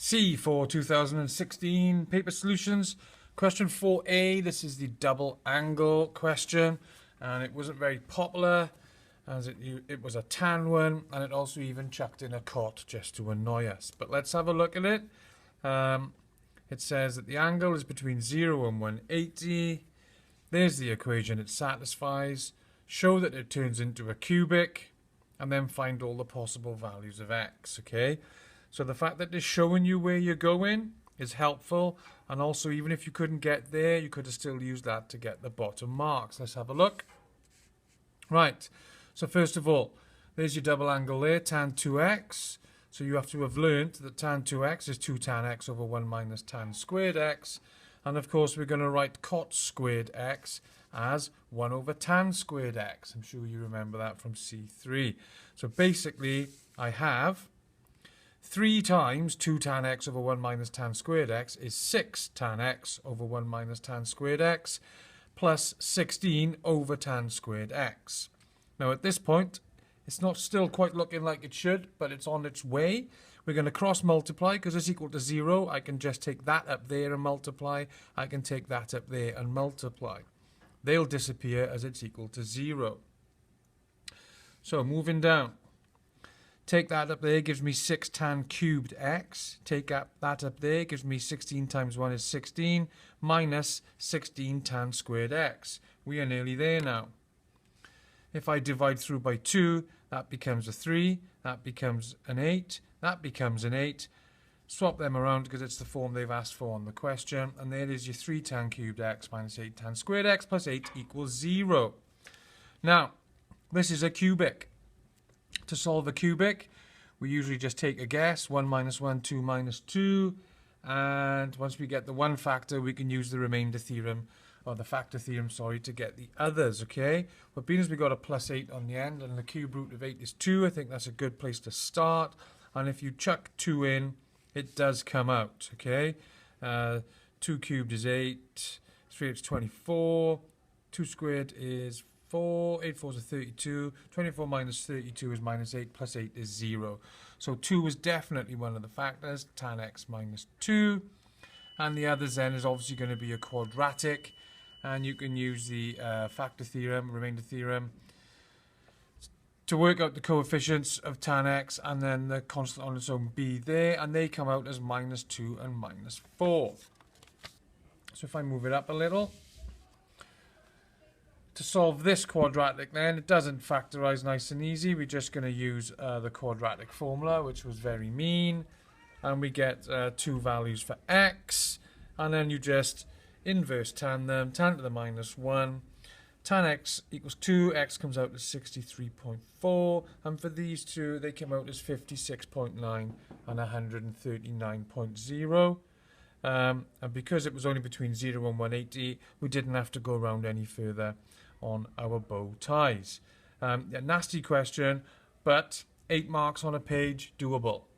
C for 2016 paper solutions. Question 4A, this is the double angle question, and it wasn't very popular as it was a tan one, and it also even chucked in a cot just to annoy us. But let's have a look at it. It says that the angle is between 0 and 180. There's the equation it satisfies. Show that it turns into a cubic, and then find all the possible values of x, okay? So the fact that it's showing you where you're going is helpful, and also even if you couldn't get there, you could have still used that to get the bottom marks. Let's have a look. Right, so first of all, there's your double angle there, tan 2x. So you have to have learnt that tan 2x is 2 tan x over 1 minus tan squared x. And of course we're going to write cot squared x as 1 over tan squared x. I'm sure you remember that from C3. So basically I have 3 times 2 tan x over 1 minus tan squared x is 6 tan x over 1 minus tan squared x plus 16 over tan squared x. Now at this point, it's not still quite looking like it should, but it's on its way. We're going to cross multiply because it's equal to 0. I can just take that up there and multiply. I can take that up there and multiply. They'll disappear as it's equal to 0. So moving down. Take that up there, gives me 6 tan cubed x. Take that up there, gives me 16 times 1 is 16, minus 16 tan squared x. We are nearly there now. If I divide through by 2, that becomes a 3, that becomes an 8, that becomes an 8. Swap them around because it's the form they've asked for on the question. And there is your 3 tan cubed x minus 8 tan squared x plus 8 equals 0. Now, this is a cubic. To solve a cubic, we usually just take a guess. 1 minus 1, 2 minus 2. And once we get the one factor, we can use the remainder theorem, or the factor theorem, sorry, to get the others, okay? But being as we got a plus 8 on the end, and the cube root of 8 is 2, I think that's a good place to start. And if you chuck 2 in, it does come out, okay? 2 cubed is 8, 3 is 24, 2 squared is 4, 8 fours are 32, 24 minus 32 is minus 8, plus 8 is 0. So 2 is definitely one of the factors, tan x minus 2. And the others then is obviously going to be a quadratic. And you can use the factor theorem, remainder theorem, to work out the coefficients of tan x and then the constant on its own b there. And they come out as minus 2 and minus 4. So if I move it up a little. To solve this quadratic then, it doesn't factorize nice and easy. We're just going to use the quadratic formula, which was very mean. And we get 2 values for x. And then you just inverse tan them, tan to the minus 1. Tan x equals 2, x comes out as 63.4. And for these two, they came out as 56.9 and 139.0. And because it was only between 0 and 180, we didn't have to go around any further on our bow ties. A nasty question, but 8 marks on a page, doable.